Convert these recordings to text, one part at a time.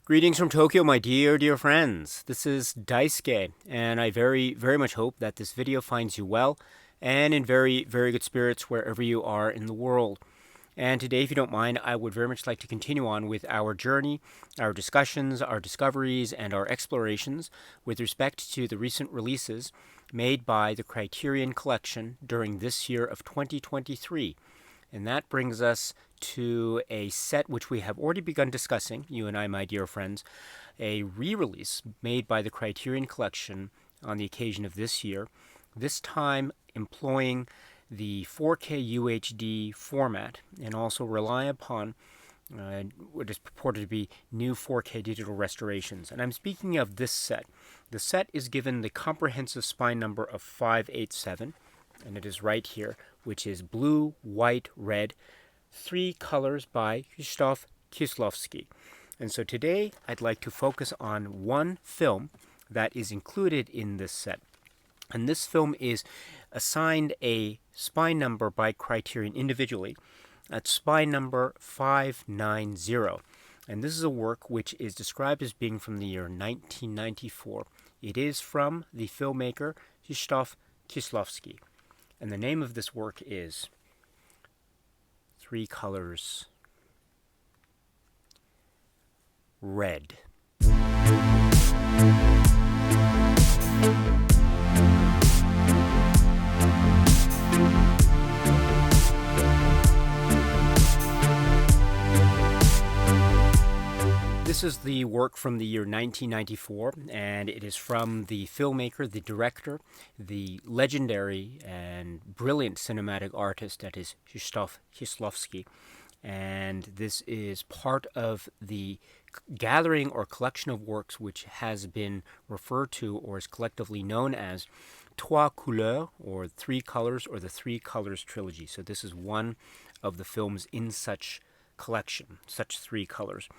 Greetings from Tokyo, my dear friends. This is Daisuke, and I very much hope that this video finds you well and in very good spirits wherever you are in the world. And today, if you don't mind, I would very much like to continue on with our journey, our discussions, our discoveries, and our explorations with respect to the recent releases made by the Criterion Collection during this year of 2023. And that brings us to a set which we have already begun discussing, you and I, my dear friends, a re-release made by the Criterion Collection on the occasion of this year, this time employing the 4K UHD format and also rely upon what is purported to be new 4K digital restorations. And I'm speaking of this set. The set is given the comprehensive spine number of 587, and it is right here, which is blue, white, red, 3 colors by Krzysztof Kieślowski. And so today I'd like to focus on one film that is included in this set. And this film is assigned a spine number by Criterion individually at spine number 590. And this is a work which is described as being from the year 1994. It is from the filmmaker Krzysztof Kieślowski. And the name of this work is 3 colors red. This is the work from the year 1994, and it is from the filmmaker, the director, the legendary and brilliant cinematic artist that is Krzysztof Kieślowski. And this is part of the gathering or collection of works which has been referred to or is collectively known as Trois Couleurs, or 3 Colors, or the 3 Colors trilogy. So this is one of the films in such collection, such 3 colors.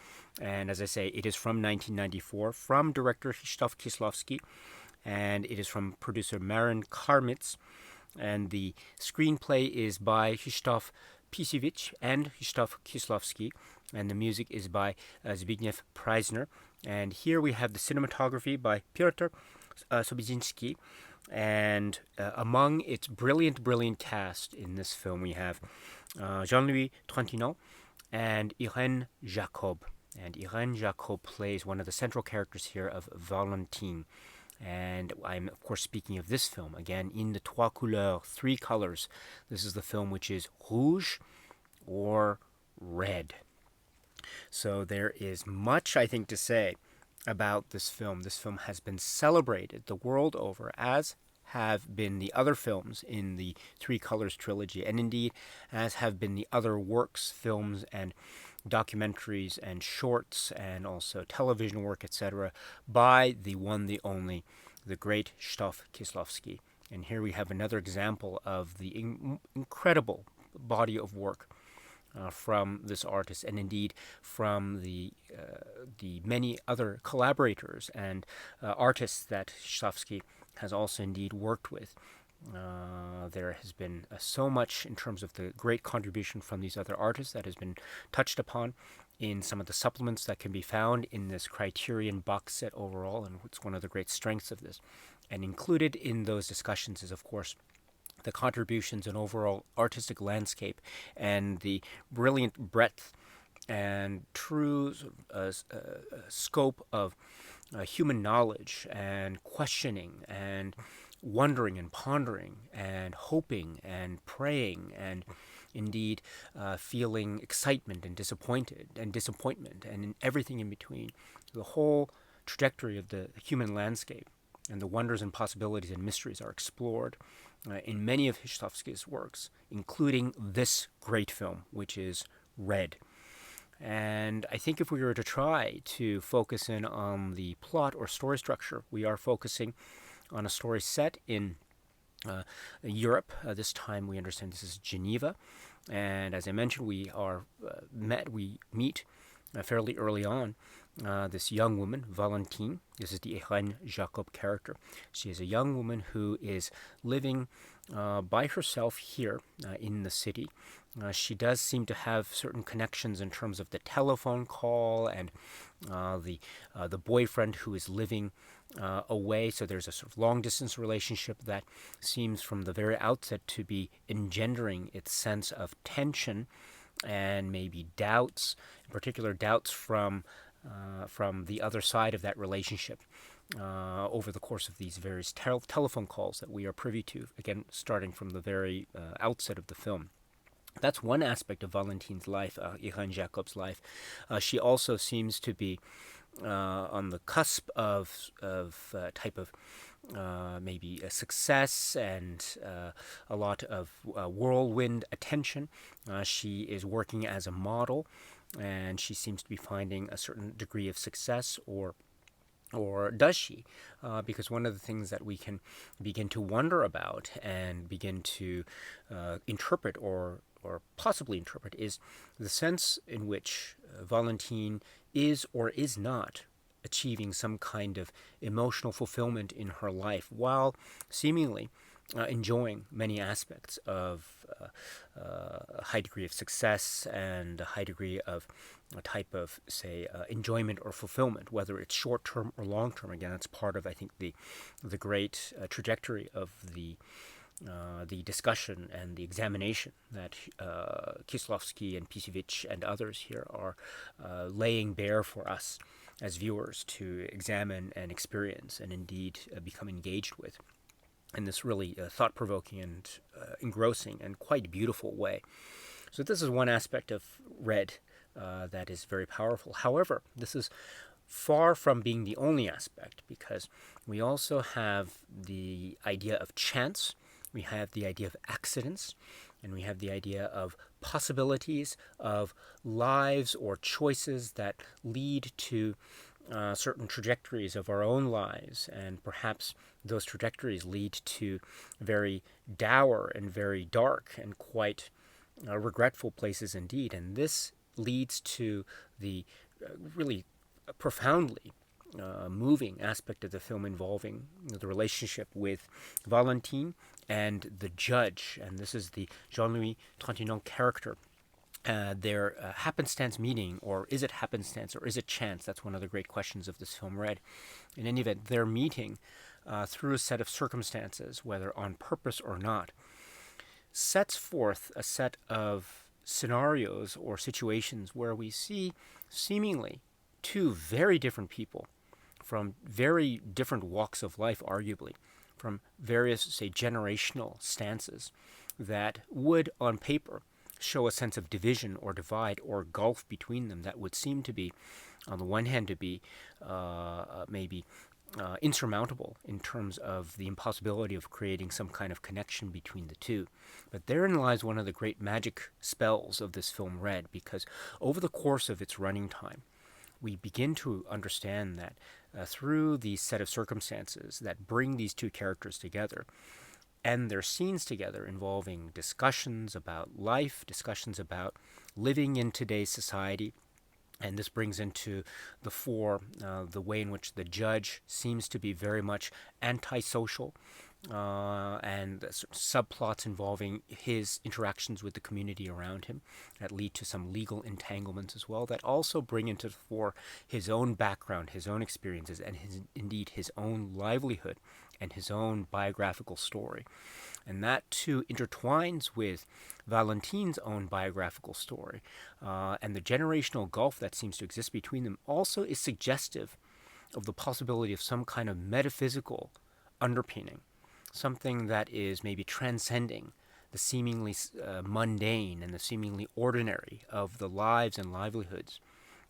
And as I say, it is from 1994, from director Krzysztof Kieślowski, and it is from producer Marin Karmitz, and the screenplay is by Krzysztof Pisewicz and Krzysztof Kieślowski, and the music is by Zbigniew Preisner. And here we have the cinematography by Piotr Sobiezinski, and among its brilliant cast in this film we have Jean-Louis Trintignant and Irene Jacob. And Irene Jacob plays one of the central characters here of Valentine. And I'm, of course, speaking of this film, again, in the Trois Couleurs, 3 colors. This is the film which is rouge or red. So there is much, I think, to say about this film. This film has been celebrated the world over, as have been the other films in the 3 Colors trilogy, and indeed as have been the other works, films, and documentaries and shorts and also television work, etc., by the one, the only, the great Krzysztof Kieślowski. And here we have another example of the incredible body of work from this artist, and indeed from the many other collaborators and artists that Kieślowski has also indeed worked with. There has been so much in terms of the great contribution from these other artists that has been touched upon in some of the supplements that can be found in this Criterion box set overall, and it's one of the great strengths of this. And included in those discussions is, of course, the contributions and overall artistic landscape and the brilliant breadth and true scope of human knowledge and questioning and wondering and pondering and hoping and praying and indeed feeling excitement and disappointment and everything in between. The whole trajectory of the human landscape and the wonders and possibilities and mysteries are explored in many of Kieślowski's works, including this great film, which is Red. And I think if we were to try to focus in on the plot or story structure, we are focusing on a story set in Europe. This time we understand this is Geneva. And as I mentioned, we meet fairly early on, this young woman, Valentine, this is the Irène Jacob character. She is a young woman who is living by herself here in the city. She does seem to have certain connections in terms of the telephone call and the boyfriend who is living away. So there's a sort of long-distance relationship that seems from the very outset to be engendering its sense of tension and maybe doubts, in particular doubts from the other side of that relationship over the course of these various telephone calls that we are privy to, again, starting from the very outset of the film. That's one aspect of Valentine's life, Irène Jacob's life. She also seems to be on the cusp of type of maybe a success and a lot of whirlwind attention. She is working as a model, and she seems to be finding a certain degree of success, or does she? Because one of the things that we can begin to wonder about and begin to interpret or possibly interpret is the sense in which Valentine is or is not achieving some kind of emotional fulfillment in her life while seemingly enjoying many aspects of a high degree of success and a high degree of a type of, say, enjoyment or fulfillment, whether it's short-term or long-term. Again, that's part of, I think, the great trajectory of the discussion and the examination that Kieślowski and Pisevich and others here are laying bare for us as viewers to examine and experience and indeed become engaged with in this really thought-provoking and engrossing and quite beautiful way. So this is one aspect of Red that is very powerful. However, this is far from being the only aspect, because we also have the idea of chance, we have the idea of accidents, and we have the idea of possibilities of lives or choices that lead to certain trajectories of our own lives, and perhaps those trajectories lead to very dour and very dark and quite regretful places indeed. And this leads to the really profoundly moving aspect of the film involving the relationship with Valentine and the judge. And this is the Jean-Louis Trintignant character. Their happenstance meeting, or is it happenstance, or is it chance? That's one of the great questions of this film, Red. In any event, their meeting through a set of circumstances, whether on purpose or not, sets forth a set of scenarios or situations where we see seemingly two very different people from very different walks of life, arguably, from various, say, generational stances that would, on paper, show a sense of division or divide or gulf between them that would seem to be, on the one hand, to be maybe insurmountable in terms of the impossibility of creating some kind of connection between the two. But therein lies one of the great magic spells of this film, Red, because over the course of its running time, we begin to understand that through the set of circumstances that bring these two characters together, and their scenes together involving discussions about life, discussions about living in today's society. And this brings into the fore the way in which the judge seems to be very much antisocial, and subplots involving his interactions with the community around him that lead to some legal entanglements as well, that also bring into the fore his own background, his own experiences, and indeed his own livelihood and his own biographical story. And that too intertwines with Valentine's own biographical story, and the generational gulf that seems to exist between them also is suggestive of the possibility of some kind of metaphysical underpinning, something that is maybe transcending the seemingly mundane and the seemingly ordinary of the lives and livelihoods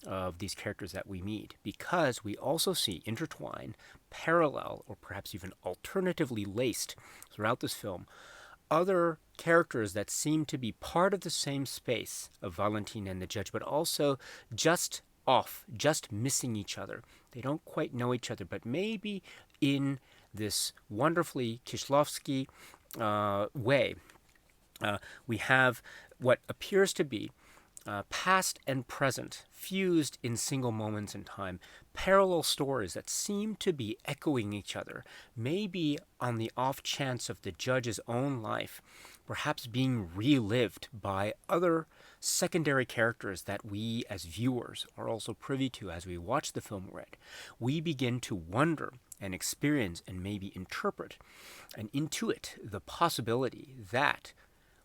of these characters that we meet, because we also see intertwined, parallel, or perhaps even alternatively laced throughout this film, other characters that seem to be part of the same space of Valentine and the judge, but also just off, just missing each other. They don't quite know each other, but maybe in this wonderfully Kieślowski way, we have what appears to be past and present fused in single moments in time, parallel stories that seem to be echoing each other, maybe on the off chance of the judge's own life, perhaps being relived by other secondary characters that we as viewers are also privy to as we watch the film Red. We begin to wonder and experience and maybe interpret and intuit the possibility that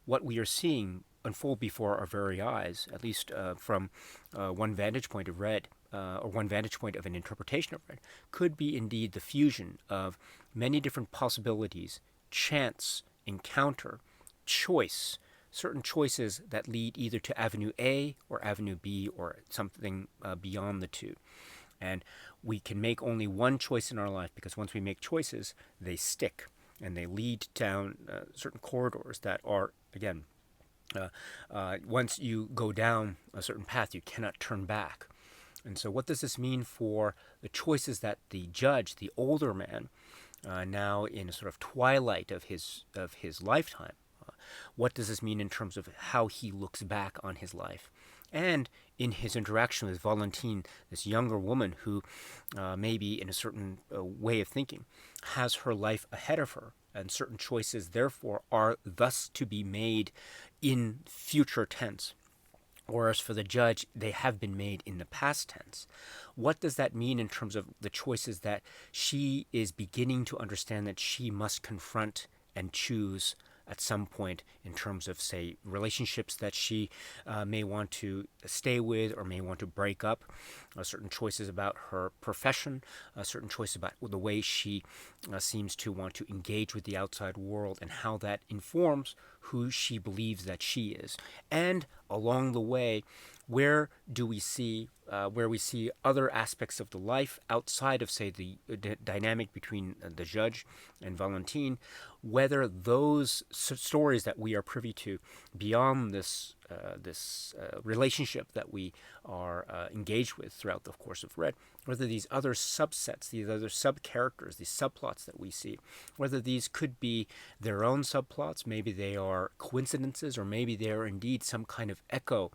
what we are seeing unfold before our very eyes, at least from one vantage point of Red, or one vantage point of an interpretation of Red, could be indeed the fusion of many different possibilities, chance, encounter, choice, certain choices that lead either to Avenue A or Avenue B or something beyond the two. And we can make only one choice in our life because once we make choices, they stick and they lead down certain corridors that are, again, once you go down a certain path, you cannot turn back. And so what does this mean for the choices that the judge, the older man, now in a sort of twilight of his lifetime, what does this mean in terms of how he looks back on his life? And in his interaction with Valentine, this younger woman who maybe in a certain way of thinking has her life ahead of her, and certain choices therefore are thus to be made in future tense, whereas for the judge they have been made in the past tense. What does that mean in terms of the choices that she is beginning to understand that she must confront and choose at some point in terms of, say, relationships that she may want to stay with or may want to break up, certain choices about her profession, certain choices about the way she seems to want to engage with the outside world and how that informs who she believes that she is. And along the way, where do we see where we see other aspects of the life outside of, say, the dynamic between the judge and Valentine, whether those stories that we are privy to beyond this relationship that we are engaged with throughout the course of Red, whether these other subsets, these other sub-characters, these subplots that we see, whether these could be their own subplots, maybe they are coincidences, or maybe they are indeed some kind of echo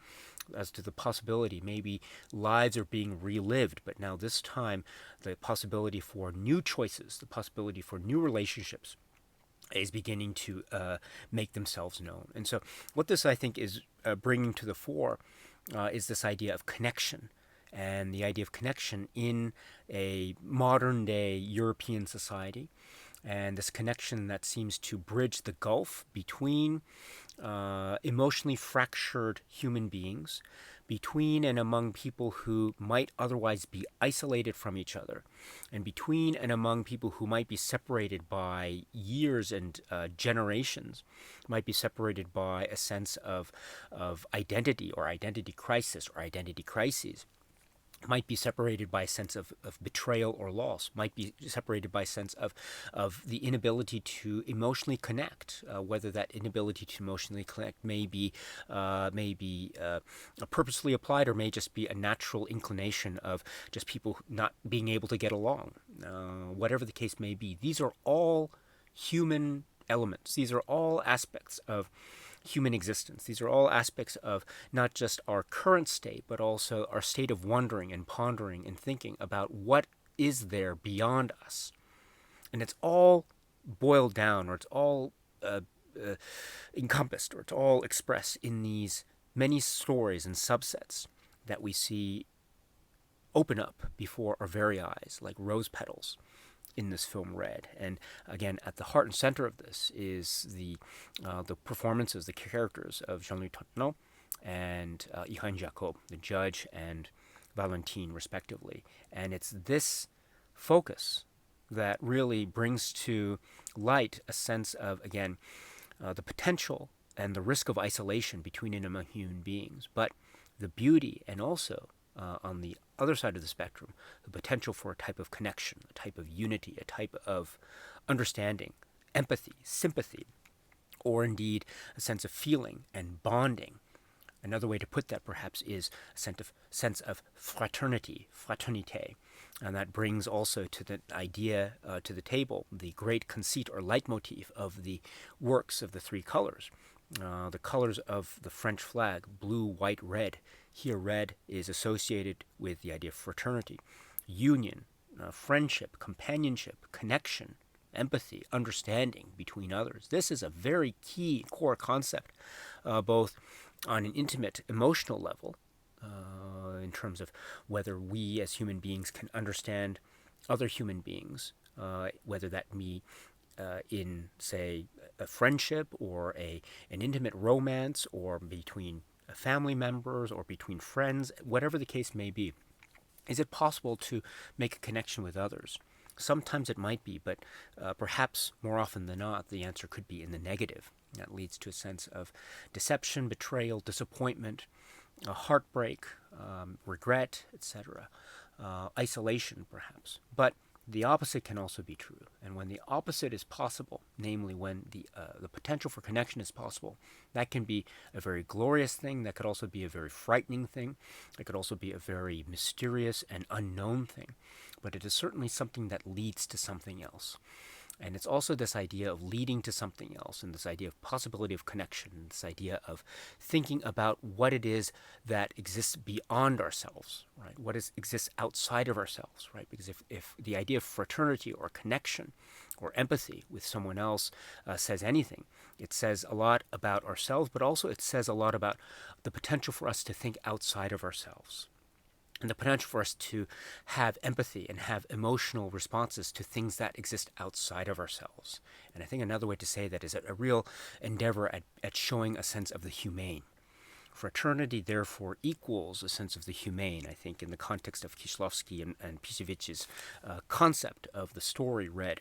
as to the possibility, maybe lives are being relived, but now this time the possibility for new choices, the possibility for new relationships is beginning to make themselves known. And so what this, I think, is bringing to the fore is this idea of connection, and the idea of connection in a modern-day European society, and this connection that seems to bridge the gulf between emotionally fractured human beings, between and among people who might otherwise be isolated from each other, and between and among people who might be separated by years and generations, might be separated by a sense of identity or identity crisis or identity crises, might be separated by a sense of betrayal or loss, might be separated by a sense of the inability to emotionally connect, whether that inability to emotionally connect may be purposely applied or may just be a natural inclination of just people not being able to get along. Whatever the case may be, these are all human elements. These are all aspects of human existence. These are all aspects of not just our current state, but also our state of wondering and pondering and thinking about what is there beyond us. And it's all boiled down, or it's all encompassed, or it's all expressed in these many stories and subsets that we see open up before our very eyes, like rose petals in this film Red. And again, at the heart and center of this is the performances, the characters of Jean-Louis Tourneau and Irene Jacob, the judge and Valentine, respectively. And it's this focus that really brings to light a sense of, again, the potential and the risk of isolation between and among human beings, but the beauty and also on the other side of the spectrum, the potential for a type of connection, a type of unity, a type of understanding, empathy, sympathy, or indeed a sense of feeling and bonding. Another way to put that perhaps is a sense of fraternity, fraternité, and that brings also to the idea, to the table, the great conceit or leitmotif of the works of the three colors, The colors of the French flag, blue, white, red. Here, red is associated with the idea of fraternity, union, friendship, companionship, connection, empathy, understanding between others. This is a very key core concept, both on an intimate emotional level, in terms of whether we as human beings can understand other human beings, whether that be in, say, a friendship or an intimate romance, or between family members or between friends, whatever the case may be. Is it possible to make a connection with others? Sometimes it might be, but perhaps more often than not, the answer could be in the negative. That leads to a sense of deception, betrayal, disappointment, heartbreak, regret, etc., isolation, perhaps. But the opposite can also be true. And when the opposite is possible, namely when the potential for connection is possible, that can be a very glorious thing. That could also be a very frightening thing. It could also be a very mysterious and unknown thing. But it is certainly something that leads to something else. And it's also this idea of leading to something else, and this idea of possibility of connection, and this idea of thinking about what it is that exists beyond ourselves, right? What exists outside of ourselves, right? Because if the idea of fraternity or connection or empathy with someone else says anything, it says a lot about ourselves, but also it says a lot about the potential for us to think outside of ourselves, and the potential for us to have empathy and have emotional responses to things that exist outside of ourselves. And I think another way to say that is a real endeavor at showing a sense of the humane. Fraternity, therefore, equals a sense of the humane, I think, in the context of Kieślowski and Pisiewicz's concept of the story read.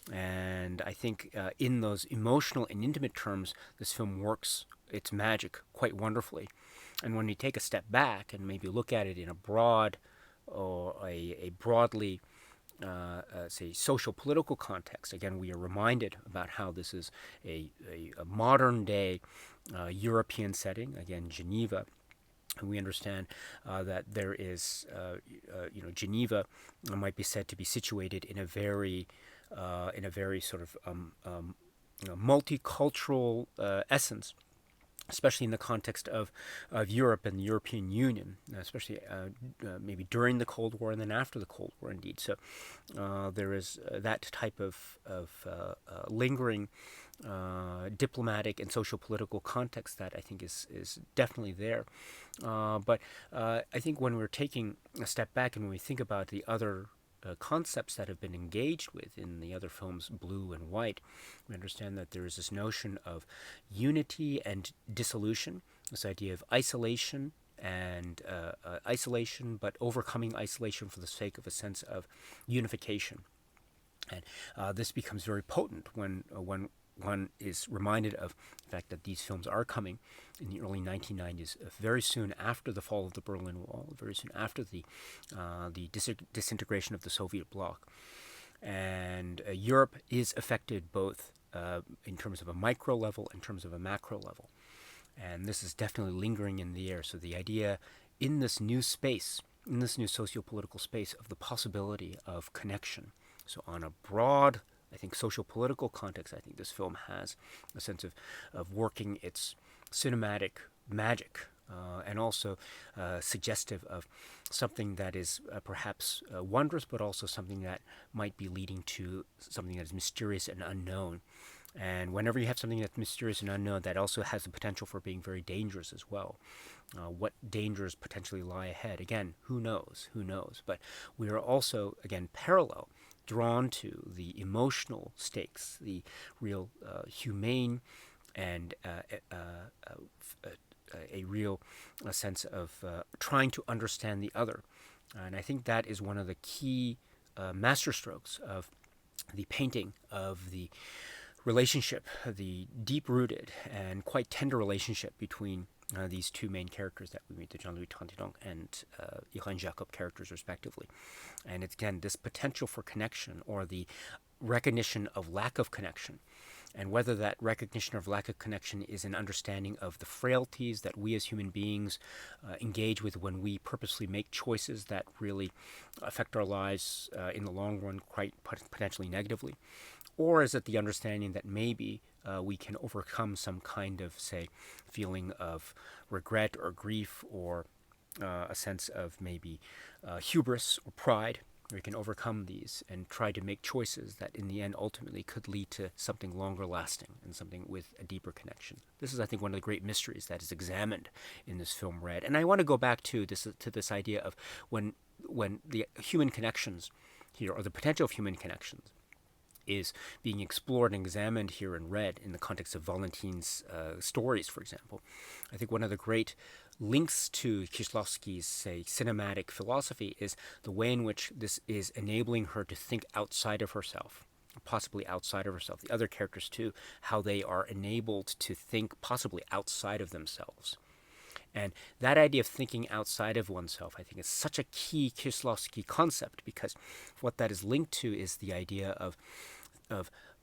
And I think in those emotional and intimate terms, this film works its magic quite wonderfully. And when you take a step back and maybe look at it in a broad or a broadly, say, social political context, again, we are reminded about how this is a modern day European setting, again, Geneva. And we understand that there is, Geneva might be said to be situated in a very sort of multicultural essence, especially in the context of Europe and the European Union, especially maybe during the Cold War and then after the Cold War, indeed. So there is that type of lingering diplomatic and social-political context that I think is definitely there. But I think when we're taking a step back and when we think about the other concepts that have been engaged with in the other films, Blue and White, we understand that there is this notion of unity and dissolution, this idea of isolation and isolation, but overcoming isolation for the sake of a sense of unification. And this becomes very potent when one is reminded of the fact that these films are coming in the early 1990s, very soon after the fall of the Berlin Wall, very soon after the disintegration of the Soviet bloc. And Europe is affected both in terms of a micro level, in terms of a macro level. And this is definitely lingering in the air. So the idea in this new space, in this new socio-political space, of the possibility of connection. So on a broad, I think, social-political context, I think this film has a sense of working its cinematic magic, and also suggestive of something that is perhaps wondrous, but also something that might be leading to something that is mysterious and unknown. And whenever you have something that's mysterious and unknown, that also has the potential for being very dangerous as well. What dangers potentially lie ahead? Again, who knows? Who knows? But we are also, again, drawn to the emotional stakes, the real humane and a real sense of trying to understand the other. And I think that is one of the key masterstrokes of the painting of the relationship, the deep-rooted and quite tender relationship between these two main characters that we meet, the Jean-Louis Trintignant and Irene Jacob characters, respectively. And it's, again, this potential for connection, or the recognition of lack of connection, and whether that recognition of lack of connection is an understanding of the frailties that we as human beings engage with when we purposely make choices that really affect our lives in the long run quite potentially negatively, or is it the understanding that maybe we can overcome some kind of, say, feeling of regret or grief or a sense of maybe hubris or pride. We can overcome these and try to make choices that in the end ultimately could lead to something longer lasting and something with a deeper connection. This is, I think, one of the great mysteries that is examined in this film, Red. And I want to go back to this idea of when the human connections here, or the potential of human connections, is being explored and examined here in Red in the context of Valentine's stories, for example. I think one of the great links to Kieślowski's, say, cinematic philosophy is the way in which this is enabling her to think outside of herself, possibly outside of herself. The other characters, too, how they are enabled to think possibly outside of themselves. And that idea of thinking outside of oneself, I think, is such a key Kieślowski concept, because what that is linked to is the idea of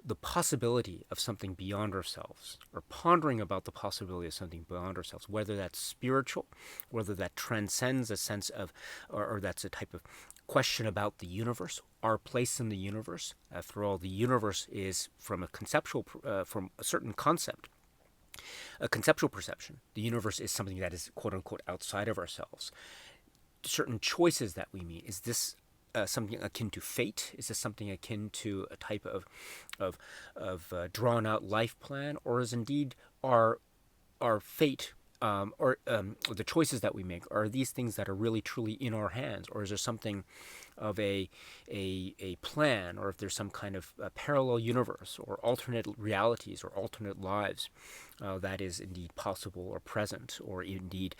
the possibility of something beyond ourselves, or pondering about the possibility of something beyond ourselves, whether that's spiritual, whether that transcends a sense of, or that's a type of question about the universe, our place in the universe. After all, the universe is from a certain concept, a conceptual perception. The universe is something that is, quote unquote, outside of ourselves. Certain choices that we make, is this something akin to fate? Is this something akin to a type of drawn out life plan, or is indeed our fate, or the choices that we make, are these things that are really truly in our hands, or is there something of a plan, or if there's some kind of parallel universe or alternate realities or alternate lives that is indeed possible or present, or indeed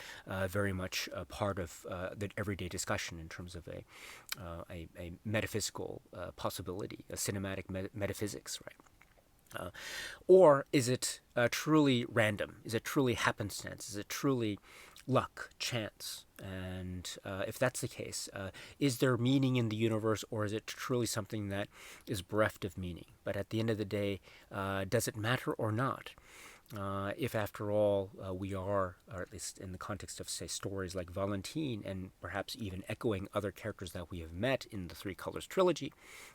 very much a part of the everyday discussion in terms of a metaphysical possibility, a cinematic metaphysics, right? Or is it truly random? Is it truly happenstance? Is it truly luck, chance? And if that's the case, is there meaning in the universe, or is it truly something that is bereft of meaning? But at the end of the day, does it matter or not? If after all we are, or at least in the context of, say, stories like Valentine, and perhaps even echoing other characters that we have met in the Three Colors trilogy,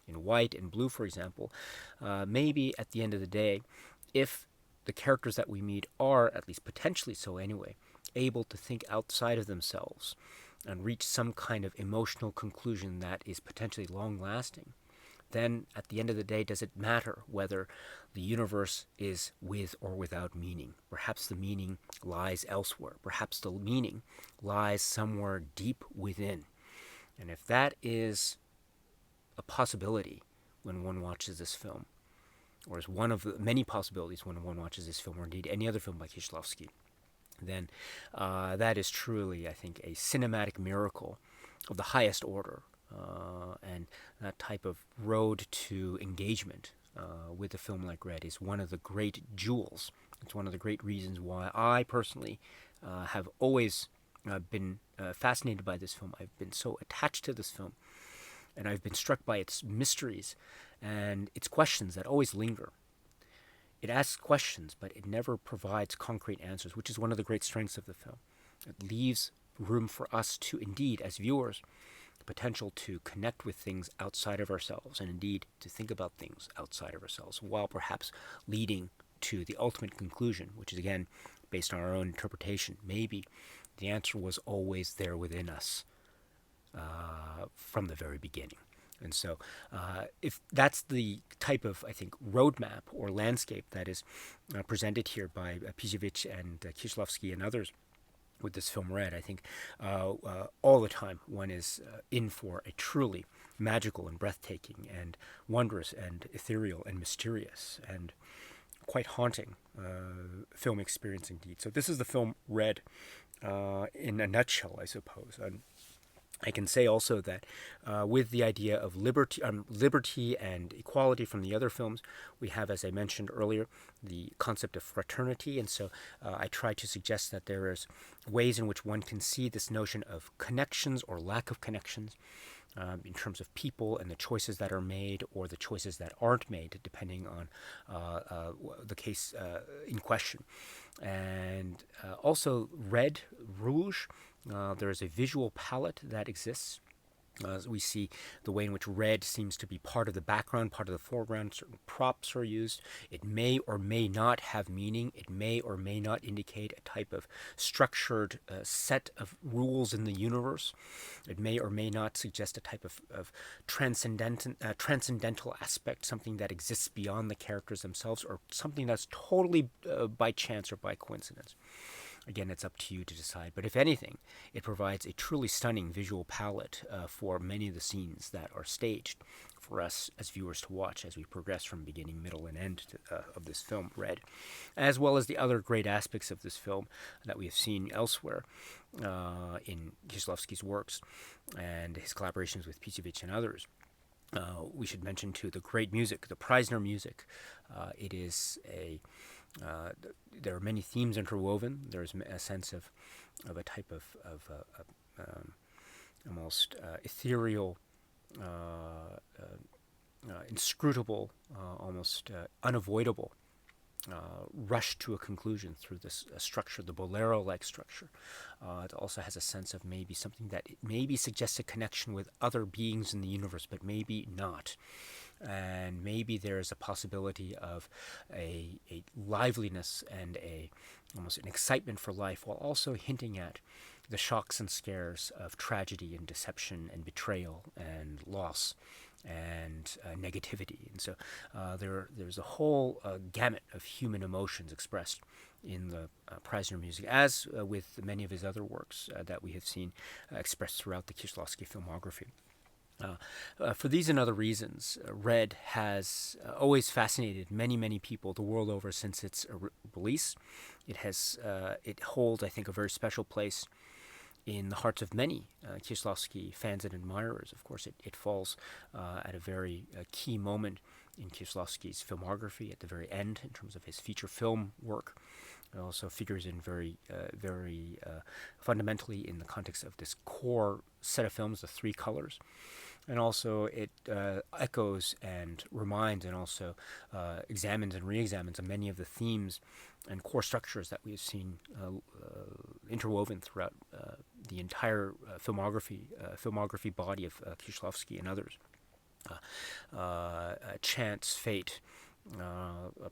in White and Blue, for example, maybe at the end of the day, if the characters that we meet are, at least potentially so anyway, able to think outside of themselves and reach some kind of emotional conclusion that is potentially long-lasting, then at the end of the day, does it matter whether the universe is with or without meaning? Perhaps the meaning lies elsewhere. Perhaps the meaning lies somewhere deep within. And if that is a possibility when one watches this film, or is one of the many possibilities when one watches this film, or indeed any other film by Kieślowski, then that is truly, I think, a cinematic miracle of the highest order. And that type of road to engagement with a film like Red is one of the great jewels. It's one of the great reasons why I personally have always been fascinated by this film. I've been so attached to this film, and I've been struck by its mysteries and its questions that always linger. It asks questions, but it never provides concrete answers, which is one of the great strengths of the film. It leaves room for us to, indeed, as viewers, the potential to connect with things outside of ourselves, and indeed to think about things outside of ourselves, while perhaps leading to the ultimate conclusion, which is, again, based on our own interpretation. Maybe the answer was always there within us from the very beginning. And so if that's the type of, I think, roadmap or landscape that is presented here by Piziewicz and Kieślowski and others with this film Red, I think all the time one is in for a truly magical and breathtaking and wondrous and ethereal and mysterious and quite haunting film experience indeed. So this is the film Red in a nutshell, I suppose. I can say also that with the idea of liberty and equality from the other films, we have, as I mentioned earlier, the concept of fraternity. And so I try to suggest that there is ways in which one can see this notion of connections or lack of connections in terms of people and the choices that are made or the choices that aren't made, depending on the case in question. And also red, rouge, there is a visual palette that exists We see the way in which red seems to be part of the background, part of the foreground. Certain props are used. It may or may not have meaning. It may or may not indicate a type of structured set of rules in the universe. It may or may not suggest a type of transcendental aspect, something that exists beyond the characters themselves, or something that's totally by chance or by coincidence. Again, it's up to you to decide. But if anything, it provides a truly stunning visual palette for many of the scenes that are staged for us as viewers to watch as we progress from beginning, middle, and end of this film, Red, as well as the other great aspects of this film that we have seen elsewhere in Kieślowski's works and his collaborations with Pisevich and others. We should mention, too, the great music, the Preisner music. It is there are many themes interwoven. There's a sense of a type of almost ethereal, inscrutable, almost unavoidable rush to a conclusion through this structure, the bolero-like structure. It also has a sense of maybe something that maybe suggests a connection with other beings in the universe, but maybe not. And maybe there is a possibility of a liveliness and almost an excitement for life, while also hinting at the shocks and scares of tragedy and deception and betrayal and loss and negativity. And so there's a whole gamut of human emotions expressed in the Preisner music, as with many of his other works that we have seen expressed throughout the Kieślowski filmography. For these and other reasons, Red has always fascinated many, many people the world over since its release. It holds, I think, a very special place in the hearts of many Kieślowski fans and admirers. Of course, it falls at a very key moment in Kieślowski's filmography, at the very end, in terms of his feature film work. It also figures in very fundamentally in the context of this core set of films, the Three Colors. And also it echoes and reminds and also examines and re-examines many of the themes and core structures that we have seen interwoven throughout the entire filmography body of Kieślowski and others. Chance, fate,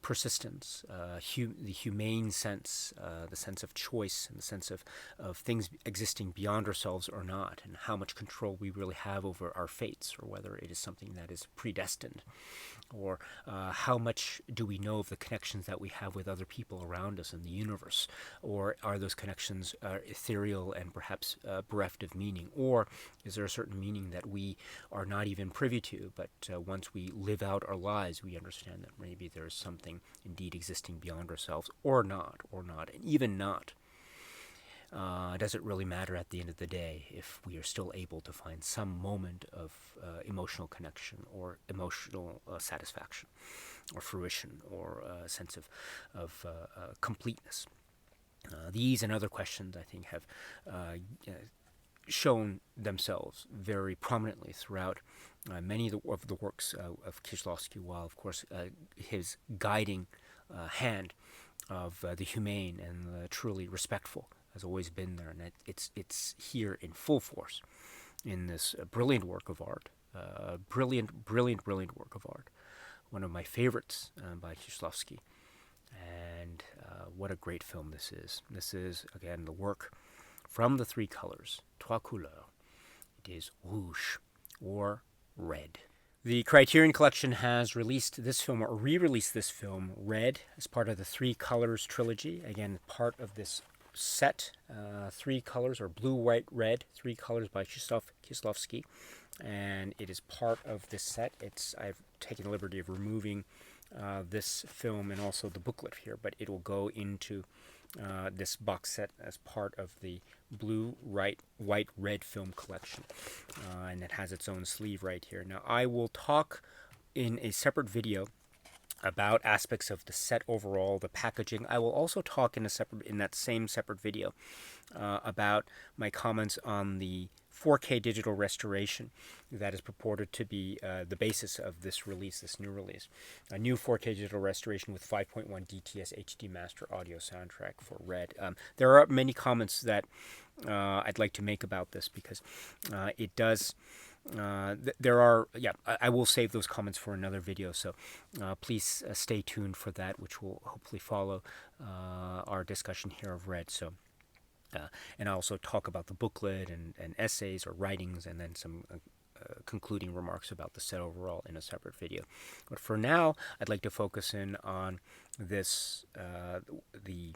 persistence, the humane sense, the sense of choice, and the sense of things existing beyond ourselves or not, and how much control we really have over our fates, or whether it is something that is predestined, or how much do we know of the connections that we have with other people around us in the universe, or are those connections ethereal and perhaps bereft of meaning, or is there a certain meaning that we are not even privy to, but once we live out our lives, we understand that maybe there is something indeed existing beyond ourselves, or not, and even not. Does it really matter at the end of the day if we are still able to find some moment of emotional connection or emotional satisfaction or fruition or a sense of completeness? These and other questions, I think, have shown themselves very prominently throughout many of the works of Kieślowski, while, of course, his guiding hand of the humane and the truly respectful has always been there, and it's here in full force in this brilliant work of art, brilliant work of art, one of my favorites by Kieślowski, and what a great film this is. This is, again, the work from the Three Colors, Trois Couleurs. It is Rouge, or Red. The Criterion Collection has released this film, or re-released this film, Red, as part of the Three Colors trilogy. Again, part of this set, Three Colors, or Blue, White, Red, Three Colors by Krzysztof Kieślowski. And it is part of this set. I've taken the liberty of removing this film and also the booklet here, but it will go into this box set as part of the Blue, White, Red film collection, and it has its own sleeve right here. Now, I will talk in a separate video about aspects of the set overall, the packaging. I will also talk in that same separate video about my comments on the 4K digital restoration that is purported to be the basis of this release, this new release. A new 4K digital restoration with 5.1 DTS HD master audio soundtrack for Red. There are many comments that I'd like to make about this, because it does there are, yeah, I will save those comments for another video, so please stay tuned for that, which will hopefully follow our discussion here of red. So, and I also talk about the booklet and essays or writings, and then some concluding remarks about the set overall in a separate video. But for now, I'd like to focus in on this, the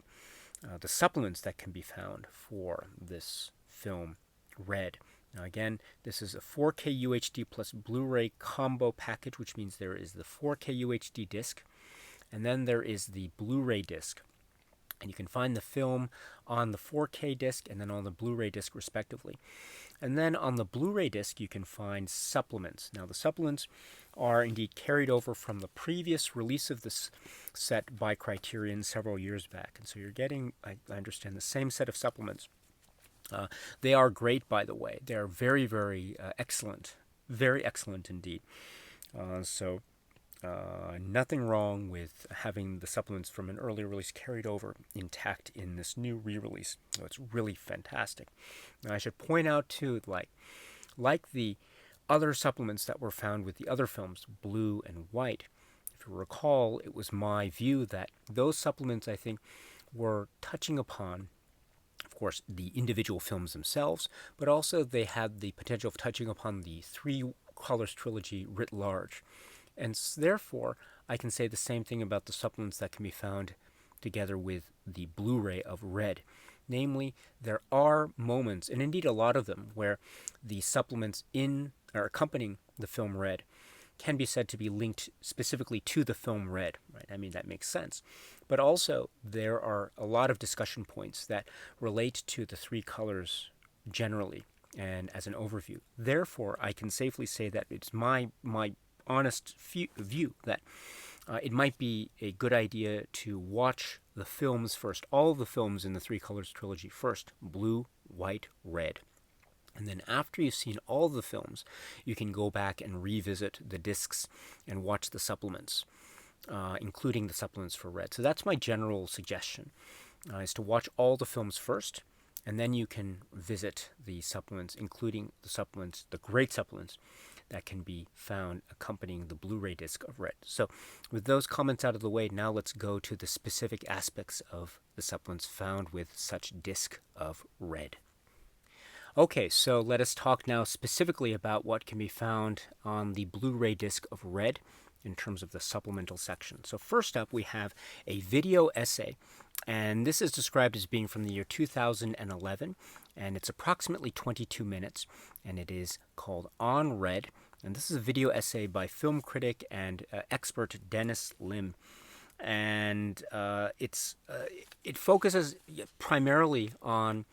supplements that can be found for this film, Red. Now again, this is a 4K UHD plus Blu-ray combo package, which means there is the 4K UHD disc, and then there is the Blu-ray disc. And you can find the film on the 4K disc and then on the Blu-ray disc respectively. And then on the Blu-ray disc, you can find supplements. Now the supplements are indeed carried over from the previous release of this set by Criterion several years back. And so you're getting, I understand, the same set of supplements. They are great, by the way. They are very, very excellent. Very excellent indeed. Nothing wrong with having the supplements from an earlier release carried over intact in this new re-release. So it's really fantastic. Now I should point out too, like the other supplements that were found with the other films, Blue and White, if you recall, it was my view that those supplements, I think, were touching upon, of course, the individual films themselves, but also they had the potential of touching upon the Three Colors trilogy writ large. And therefore, I can say the same thing about the supplements that can be found together with the Blu-ray of Red. Namely, there are moments, and indeed a lot of them, where the supplements in or accompanying the film Red can be said to be linked specifically to the film Red. Right? I mean, that makes sense. But also, there are a lot of discussion points that relate to the Three Colors generally and as an overview. Therefore, I can safely say that it's my honest view that it might be a good idea to watch the films first, all the films in the Three Colors trilogy first, Blue, White, Red. And then after you've seen all the films, you can go back and revisit the discs and watch the supplements, including the supplements for Red. So that's my general suggestion, is to watch all the films first, and then you can visit the supplements, including the supplements, the great supplements, that can be found accompanying the Blu-ray disc of Red. So with those comments out of the way, now let's go to the specific aspects of the supplements found with such disc of Red. Okay, so let us talk now specifically about what can be found on the Blu-ray disc of Red in terms of the supplemental section. So first up, we have a video essay, and this is described as being from the year 2011, and it's approximately 22 minutes, and it is called On Red, and this is a video essay by film critic and expert Dennis Lim, and it focuses primarily on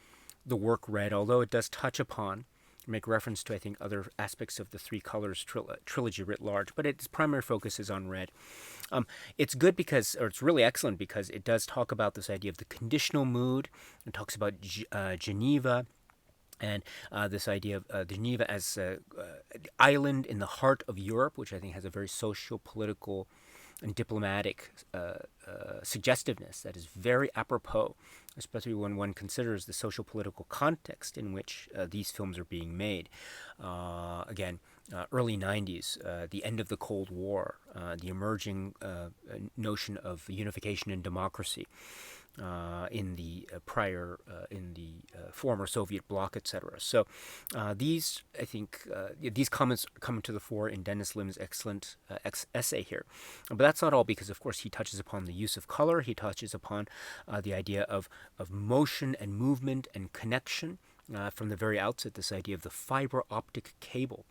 the work Red, although it does touch upon, make reference to, I think, other aspects of the Three Colors trilogy writ large, but its primary focus is on Red. It's good because, or it's really excellent because it does talk about this idea of the conditional mood. It talks about Geneva and this idea of Geneva as an island in the heart of Europe, which I think has a very socio-political and diplomatic suggestiveness that is very apropos, especially when one considers the social-political context in which these films are being made. Again, early 90s, the end of the Cold War, the emerging notion of unification and democracy in the former Soviet bloc, etc. So these, I think, these comments come to the fore in Dennis Lim's excellent essay here. But that's not all, because, of course, he touches upon the use of color. He touches upon the idea of motion and movement and connection. From the very outset, this idea of the fiber optic cable,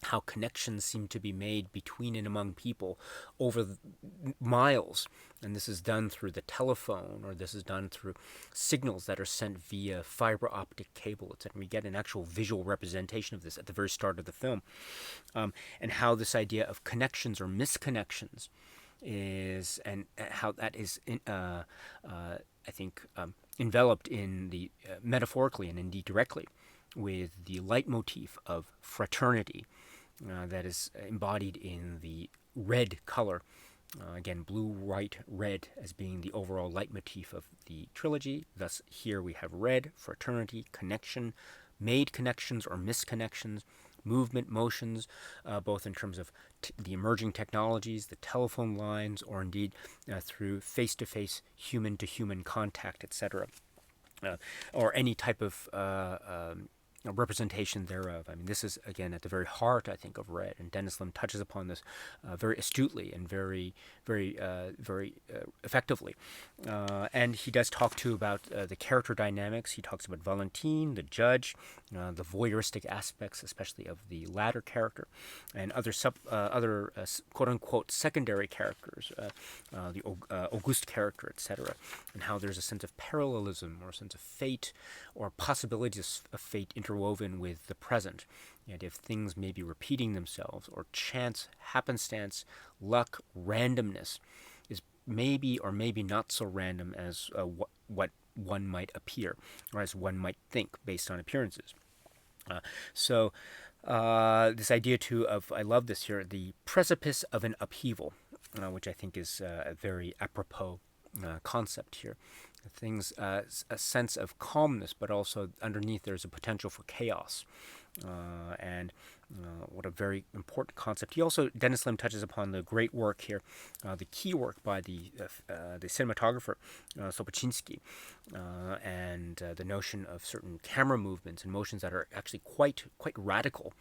how connections seem to be made between and among people over miles. And this is done through the telephone, or this is done through signals that are sent via fiber optic cable, etc. We get an actual visual representation of this at the very start of the film. And how this idea of connections or misconnections is, and how that is, I think, enveloped in the metaphorically and indeed directly with the leitmotif of fraternity that is embodied in the red color. Again, blue, white, red as being the overall leitmotif of the trilogy. Thus, here we have red, fraternity, connection, made connections or misconnections, movement, motions, both in terms of the emerging technologies, the telephone lines, or indeed through face-to-face, human-to-human contact, etc., or any type of representation thereof. I mean, this is, again, at the very heart, I think, of Red, and Dennis Lim touches upon this very astutely and very effectively. And he does talk, too, about the character dynamics. He talks about Valentine, the judge, the voyeuristic aspects, especially of the latter character, and other quote-unquote secondary characters, the Auguste character, etc., and how there's a sense of parallelism or a sense of fate or possibilities of fate interwoven with the present. The idea of things maybe repeating themselves, or chance, happenstance, luck, randomness is maybe or maybe not so random as what one might appear, or as one might think based on appearances. So this idea too of, I love this here, the precipice of an upheaval, which I think is a very apropos concept here. Things, a sense of calmness, but also underneath there's a potential for chaos. And what a very important concept. He also, Dennis Lim touches upon the great work here, the key work by the cinematographer Sopoczynski, and the notion of certain camera movements and motions that are actually quite radical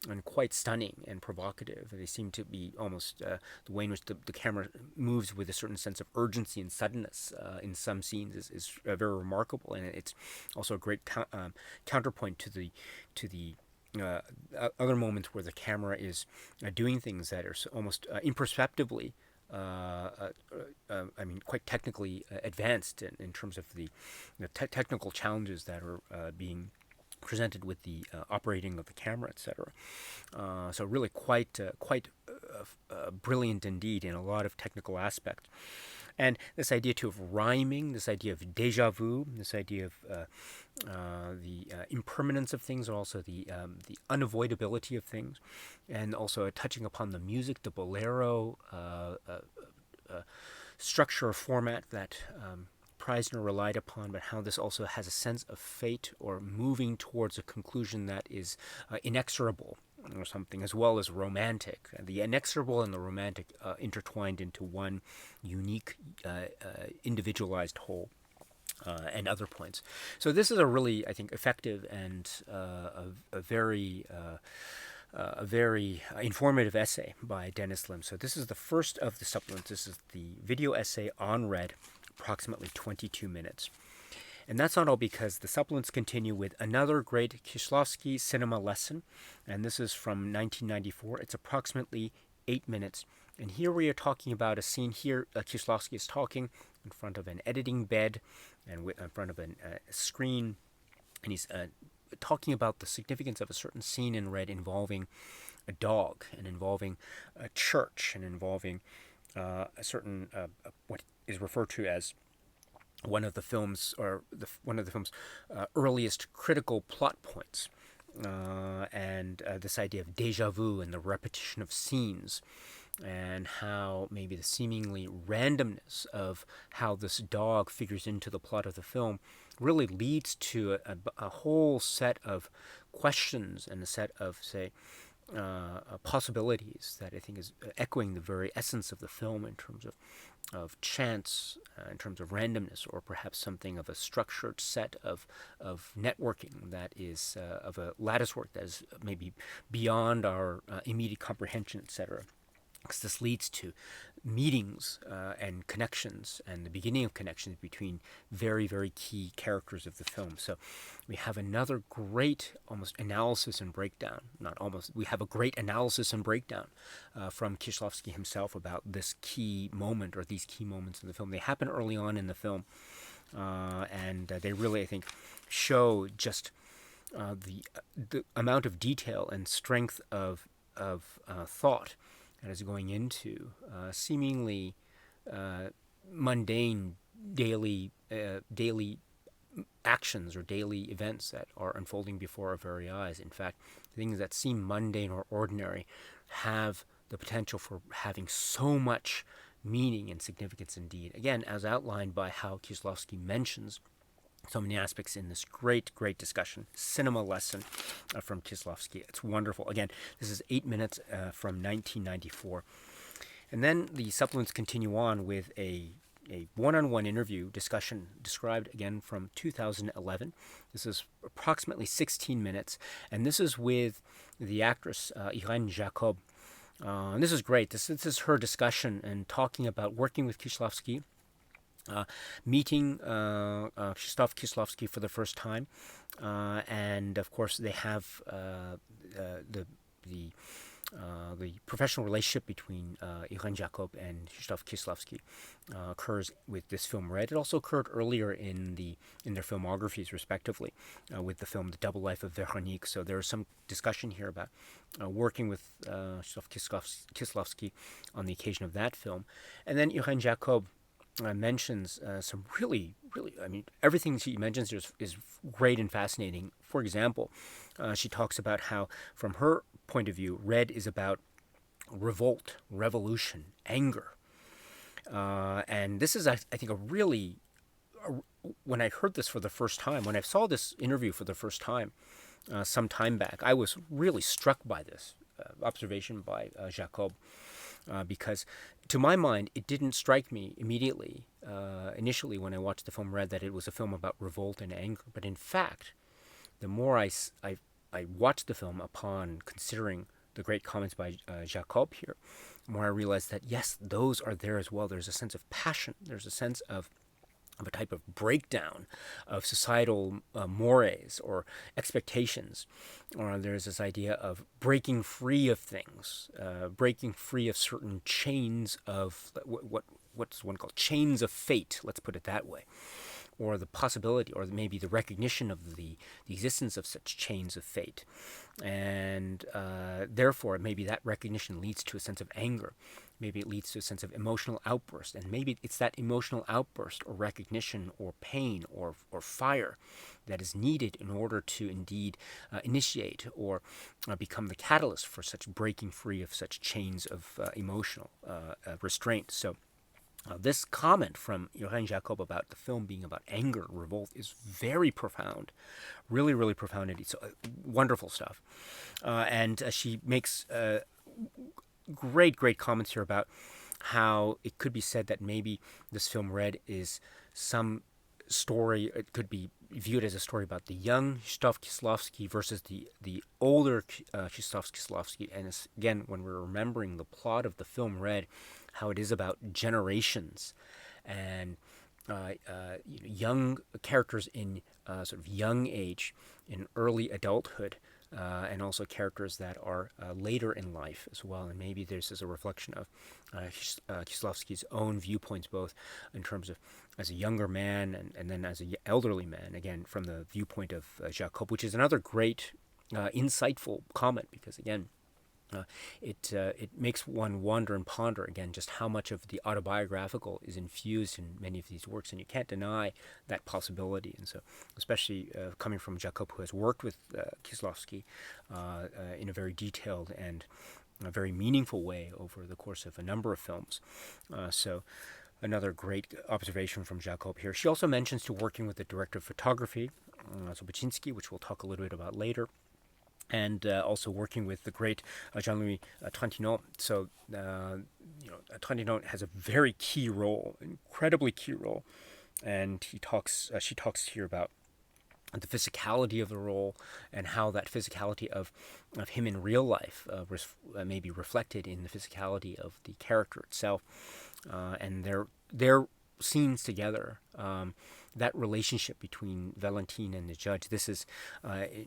and quite stunning and provocative. They seem to be almost the way in which the camera moves with a certain sense of urgency and suddenness in some scenes is very remarkable, and it's also a great counterpoint to the other moments where the camera is doing things that are almost imperceptibly, quite technically advanced in terms of the technical challenges that are being presented with the operating of the camera, etc. So really quite brilliant indeed in a lot of technical aspects. And this idea too of rhyming, this idea of déjà vu, this idea of the impermanence of things, and also the unavoidability of things, and also touching upon the music, the bolero structure or format that Preisner relied upon, but how this also has a sense of fate or moving towards a conclusion that is inexorable or something, as well as romantic. The inexorable and the romantic intertwined into one unique, individualized whole. And other points. So this is a really, I think, effective and a very informative essay by Dennis Lim. So this is the first of the supplements. This is the video essay on Red, approximately 22 minutes. And that's not all, because the supplements continue with another great Kieślowski cinema lesson, and this is from 1994. It's approximately 8 minutes. And here we are talking about a scene here. Kieślowski is talking in front of an editing bed and in front of a screen, and he's talking about the significance of a certain scene in Red involving a dog, and involving a church, and involving a certain what is referred to as one of the film's earliest critical plot points, and this idea of déjà vu and the repetition of scenes, and how maybe the seemingly randomness of how this dog figures into the plot of the film really leads to a whole set of questions and a set of, say, possibilities that I think is echoing the very essence of the film in terms of chance, in terms of randomness, or perhaps something of a structured set of networking that is of a lattice work that is maybe beyond our immediate comprehension, etc. Because this leads to meetings and connections, and the beginning of connections between very, very key characters of the film. So we have another great almost analysis and breakdown, we have a great analysis and breakdown from Kieślowski himself about this key moment, or these key moments in the film. They happen early on in the film, and they really, I think, show just the amount of detail and strength of thought that is going into seemingly mundane daily actions or daily events that are unfolding before our very eyes. In fact, things that seem mundane or ordinary have the potential for having so much meaning and significance indeed. Again, as outlined by how Kieślowski mentions so many aspects in this great discussion, cinema lesson from Kieślowski. It's wonderful. Again, this is 8 minutes from 1994. And then the supplements continue on with a one-on-one interview discussion described again from 2011. This is approximately 16 minutes, and this is with the actress Irène Jacob. And this is great. This is her discussion and talking about working with Kieślowski, meeting Krzysztof Kieślowski for the first time, and of course they have the professional relationship between Irène Jacob and Krzysztof Kieślowski occurs with this film Red. It also occurred earlier in their filmographies, respectively, with the film The Double Life of Véronique. So there is some discussion here about working with Krzysztof Kieślowski on the occasion of that film. And then Irène Jacob mentions some really, I mean, everything she mentions here is great and fascinating. For example, she talks about how, from her point of view, Red is about revolt, revolution, anger. And this is, I think, when I heard this for the first time, when I saw this interview for the first time, some time back, I was really struck by this observation by Jacob. Because to my mind, it didn't strike me immediately, initially when I watched the film Red, that it was a film about revolt and anger. But in fact, the more I watched the film upon considering the great comments by Jacob here, the more I realized that, yes, those are there as well. There's a sense of passion. There's a sense of a type of breakdown of societal mores or expectations, or there's this idea of breaking free of things, breaking free of certain chains of what's one called chains of fate. Let's put it that way, or the possibility, or maybe the recognition of the existence of such chains of fate, and therefore maybe that recognition leads to a sense of anger. Maybe it leads to a sense of emotional outburst, and maybe it's that emotional outburst or recognition or pain or fire that is needed in order to indeed initiate or become the catalyst for such breaking free of such chains of emotional restraint. So this comment from Irène Jacob about the film being about anger, revolt, is very profound, really profound indeed. So wonderful stuff. And she makes great comments here about how it could be said that maybe this film Red is some story. It could be viewed as a story about the young Krzysztof Kieślowski versus the older Krzysztof Kieślowski. And again, when we're remembering the plot of the film Red, how it is about generations and young characters in sort of young age, in early adulthood, and also characters that are later in life as well. And maybe this is a reflection of Kieślowski's own viewpoints, both in terms of as a younger man and then as an elderly man, again, from the viewpoint of Jacob, which is another great, insightful comment, because, again, it makes one wonder and ponder, again, just how much of the autobiographical is infused in many of these works, and you can't deny that possibility. And so, especially coming from Jacob, who has worked with Kieślowski in a very detailed and a very meaningful way over the course of a number of films. So another great observation from Jacob here. She also mentions to working with the director of photography, Zobaczynski, which we'll talk a little bit about later, and also working with the great Jean-Louis Trintignant. So, Trintignant has a very key role, incredibly key role, and she talks here about the physicality of the role and how that physicality of him in real life may be reflected in the physicality of the character itself, and their scenes together. That relationship between Valentine and the judge, this is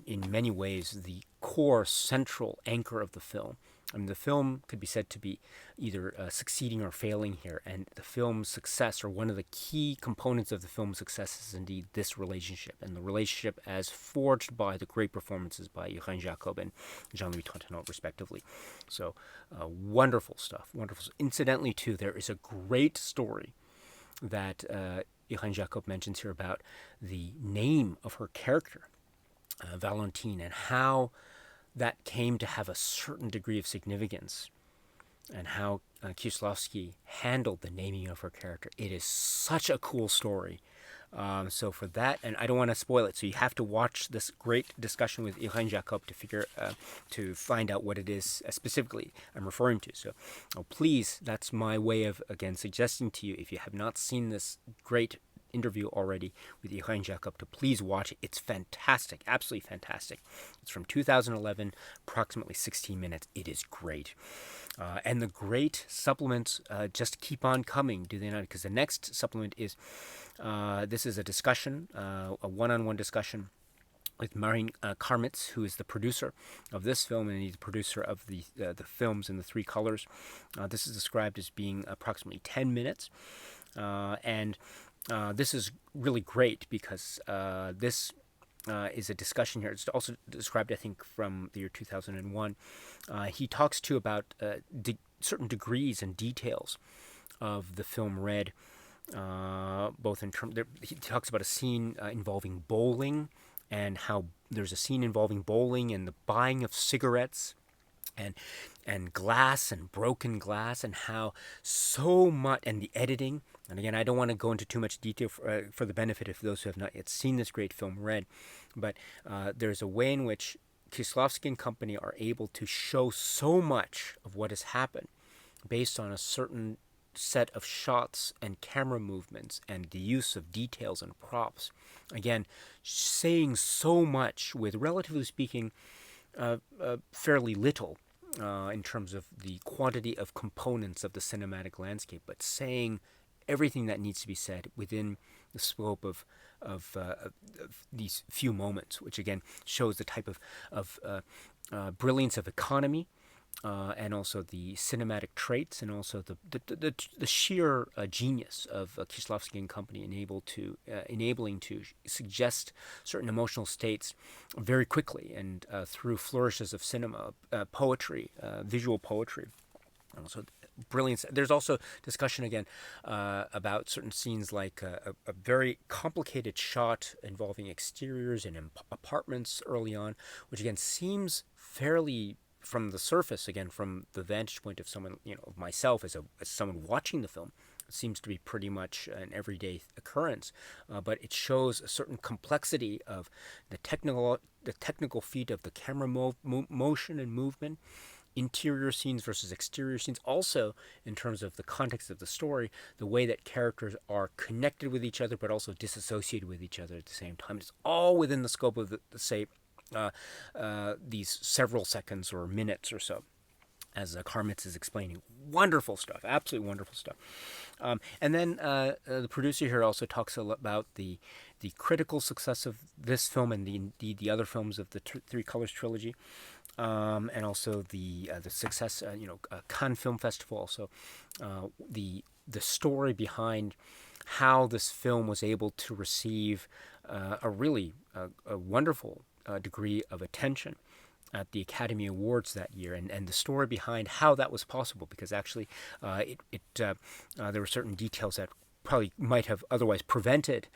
in many ways the core central anchor of the film. I mean, the film could be said to be either succeeding or failing here, and the film's success, or one of the key components of the film's success, is indeed this relationship, and the relationship as forged by the great performances by Irène Jacob and Jean-Louis Trintignant, respectively. So wonderful stuff, wonderful. Incidentally, too, there is a great story that Irène Jacob mentions here about the name of her character, Valentine, and how that came to have a certain degree of significance, and how Kieślowski handled the naming of her character. It is such a cool story. So for that, and I don't want to spoil it, so you have to watch this great discussion with Irene Jacob to find out what it is specifically I'm referring to. So please, that's my way of, again, suggesting to you, if you have not seen this great interview already with Irene Jacob, to please watch it. It's fantastic, absolutely fantastic. It's from 2011, approximately 16 minutes. It is great. And the great supplements just keep on coming, do they not? Because the next supplement is, this is a discussion, a one-on-one discussion with Marin Karmitz, who is the producer of this film, and he's the producer of the films in the three colors. This is described as being approximately 10 minutes. And this is really great because this is a discussion here. It's also described, I think, from the year 2001. He talks too about certain degrees and details of the film Red, both in terms. He talks about a scene involving bowling, and how there's a scene involving bowling and the buying of cigarettes, and glass and broken glass, and how so much, and the editing. And again, I don't want to go into too much detail for the benefit of those who have not yet seen this great film, Red. But there's a way in which Kieślowski and company are able to show so much of what has happened based on a certain set of shots and camera movements and the use of details and props. Again, saying so much with, relatively speaking, fairly little in terms of the quantity of components of the cinematic landscape, but saying everything that needs to be said within the scope of these few moments, which again shows the type of brilliance of economy, and also the cinematic traits, and also the sheer genius of Kieślowski and company, enabling to suggest certain emotional states very quickly, and through flourishes of cinema, poetry, visual poetry. Also brilliance. There's also discussion again about certain scenes, like a very complicated shot involving exteriors and apartments early on, which again seems fairly, from the surface, again from the vantage point of someone, of myself as someone watching the film, it seems to be pretty much an everyday occurrence, but it shows a certain complexity of the technical feat of the camera motion and movement, interior scenes versus exterior scenes. Also, in terms of the context of the story, the way that characters are connected with each other, but also disassociated with each other at the same time. It's all within the scope of these several seconds or minutes or so, as Karmitz is explaining. Wonderful stuff, absolutely wonderful stuff. And then the producer here also talks about the critical success of this film, and indeed the other films of the Three Colors trilogy, and also the success, Cannes Film Festival. Also, the story behind how this film was able to receive a really wonderful degree of attention at the Academy Awards that year, and the story behind how that was possible, because actually there were certain details that probably might have otherwise prevented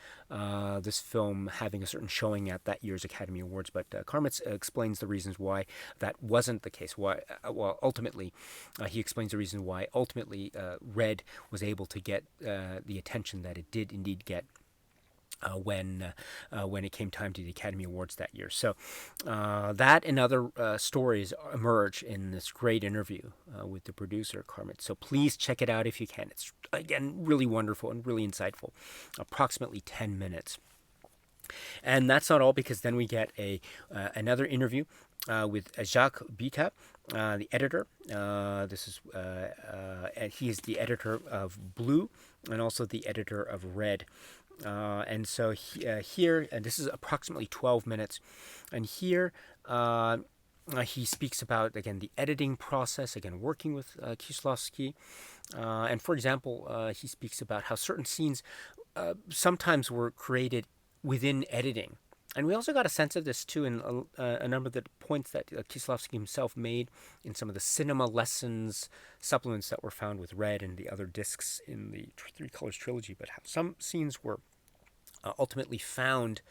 this film having a certain showing at that year's Academy Awards. But Karmitz explains the reasons why that wasn't the case. He explains the reason why ultimately Red was able to get the attention that it did indeed get when it came time to the Academy Awards that year. So that and other stories emerge in this great interview with the producer, Karmitz. So please check it out if you can. It's, again, really wonderful and really insightful. Approximately 10 minutes. And that's not all, because then we get another interview with Jacques Bita, the editor. He is the editor of Blue and also the editor of Red. And so here, and this is approximately 12 minutes, and here he speaks about, again, the editing process, again, working with Kieślowski. And for example, he speaks about how certain scenes sometimes were created within editing. And we also got a sense of this, too, in a number of the points that Kieślowski himself made in some of the cinema lessons supplements that were found with Red and the other discs in the Three Colors trilogy, but how some scenes were ultimately found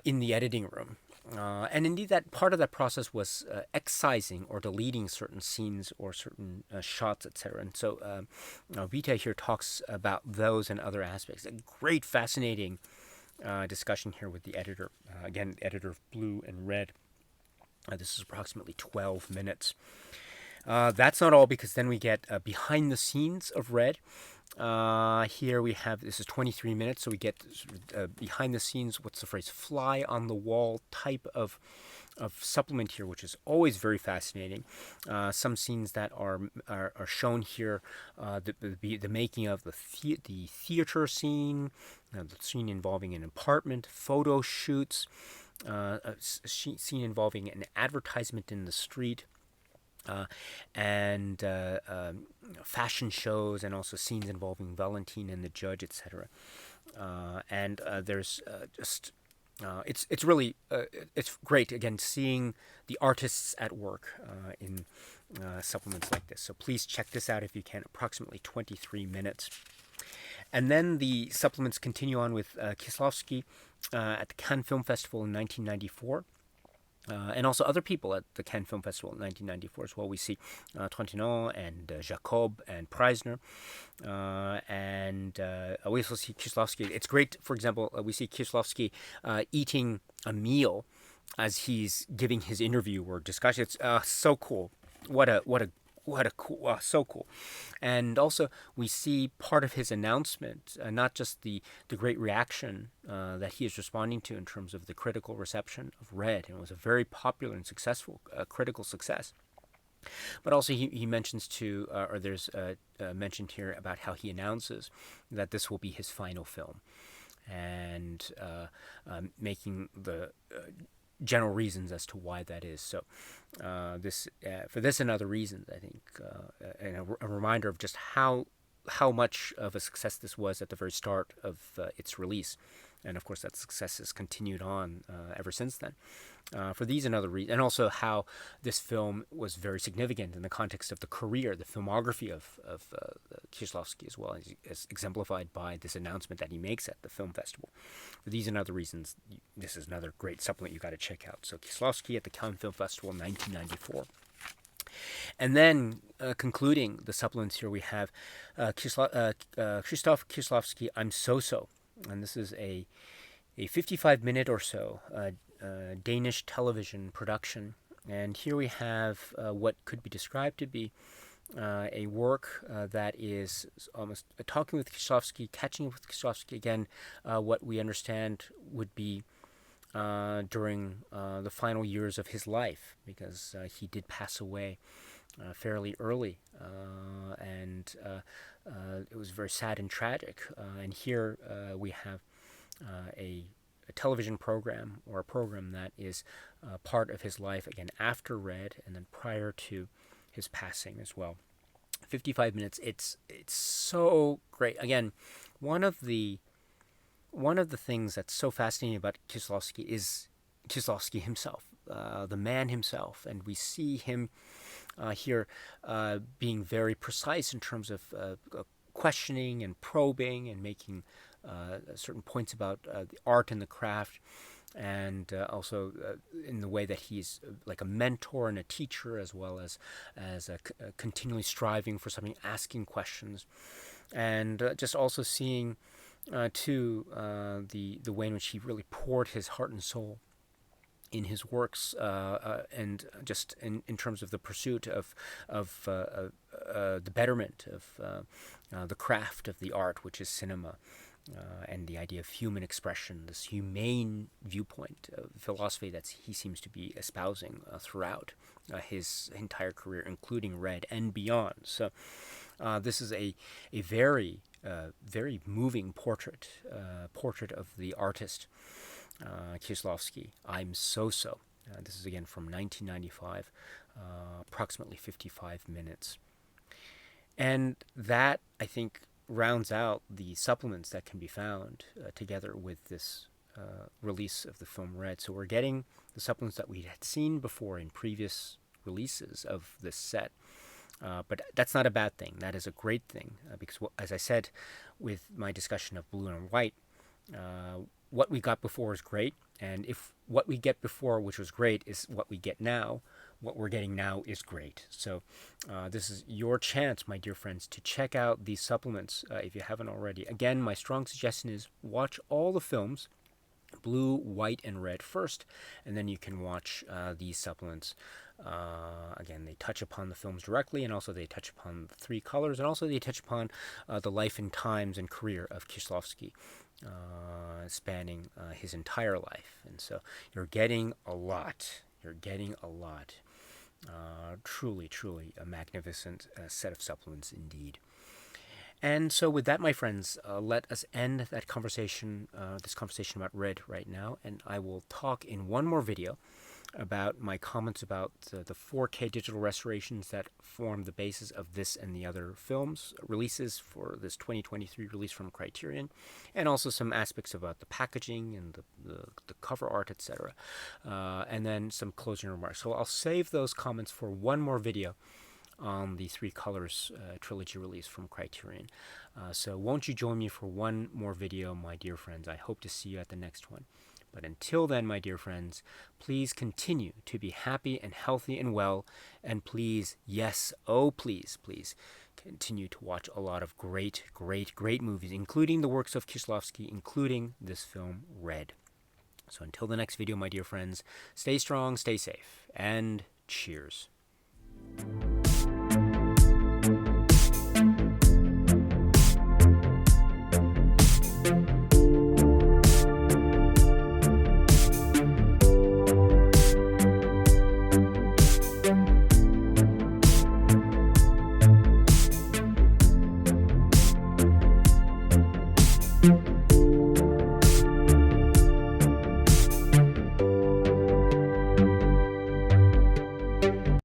in the editing room. And indeed, that part of that process was excising or deleting certain scenes or certain shots, etc. And so Vita here talks about those and other aspects. A great, fascinating discussion here with the editor. Again, editor of Blue and Red. This is approximately 12 minutes. That's not all, because then we get behind the scenes of Red. Here we have, this is 23 minutes, so we get behind the scenes, what's the phrase, fly on the wall type of supplement here, which is always very fascinating. Some scenes that are shown here, the making of the theater scene, the scene involving an apartment, photo shoots, a scene involving an advertisement in the street, and fashion shows, and also scenes involving Valentine and the judge, etc. And there's just it's really it's great, again, seeing the artists at work in supplements like this. So please check this out if you can. Approximately 23 minutes. And then the supplements continue on with Kieślowski at the Cannes Film Festival in 1994. And also other people at the Cannes Film Festival in 1994 as well. We see Trintignant and Jacob and Preisner. And we also see Kieślowski. It's great, for example, we see Kieślowski eating a meal as he's giving his interview or discussion. It's so cool. What a cool, so cool. And also we see part of his announcement, not just the great reaction that he is responding to in terms of the critical reception of Red, and it was a very popular and successful critical success. But also he mentions or there's mentioned here about how he announces that this will be his final film, and making the general reasons as to why that is. So for this and other reasons, I think, and a reminder of just how much of a success this was at the very start of its release. And of course that success has continued on ever since then. For these and other reasons, and also how this film was very significant in the context of the career, the filmography of Kieślowski as well, as exemplified by this announcement that he makes at the film festival. For these and other reasons, this is another great supplement you got to check out. So Kieślowski at the Cannes Film Festival 1994. And then concluding the supplements here, we have Krzysztof Kieślowski, I'm So-So. And this is a 55-minute or so Danish television production. And here we have what could be described to be a work that is almost talking with Kieślowski, catching up with Kieślowski again, what we understand would be during the final years of his life, because he did pass away fairly early, and it was very sad and tragic. And here we have a television program, or a program that is part of his life, again, after Red and then prior to his passing as well. 55 minutes. It's so great. Again, one of the things that's so fascinating about Kieślowski is Kieślowski himself, the man himself, and we see him here being very precise in terms of questioning and probing and making certain points about the art and the craft, and also in the way that he's like a mentor and a teacher, as well as continually striving for something, asking questions, and just also seeing too the way in which he really poured his heart and soul in his works, and just in terms of the pursuit of the betterment of the craft of the art, which is cinema, and the idea of human expression, this humane viewpoint of philosophy that he seems to be espousing throughout his entire career, including Red and beyond. So this is a very very moving portrait of the artist Kieślowski. I'm So-So. This is again from 1995, approximately 55 minutes. And that, I think, rounds out the supplements that can be found together with this release of the film Red. So we're getting the supplements that we had seen before in previous releases of this set. But that's not a bad thing. That is a great thing, because, as I said with my discussion of Blue and White, what we got before is great, and if what we get before, which was great, is what we get now, what we're getting now is great. So this is your chance, my dear friends, to check out these supplements if you haven't already. Again, my strong suggestion is watch all the films, blue, white, and red first, and then you can watch these supplements. Again, they touch upon the films directly, and also they touch upon the three colors, and also they touch upon the life and times and career of Kieślowski, spanning his entire life. And so you're getting a lot. You're getting a lot. Truly, truly a magnificent set of supplements indeed. And so with that, my friends, let us end that conversation, this conversation about red right now, and I will talk in one more video about my comments about the 4K digital restorations that form the basis of this and the other films releases for this 2023 release from Criterion, and also some aspects about the packaging and the cover art, etc., and then some closing remarks. So I'll save those comments for one more video on the Three Colors trilogy release from Criterion. So won't you join me for one more video, my dear friends? I hope to see you at the next one. But until then, my dear friends, please continue to be happy and healthy and well, and please, yes, oh please, please, continue to watch a lot of great, great, great movies, including the works of Kieślowski, including this film, Red. So until the next video, my dear friends, stay strong, stay safe, and cheers.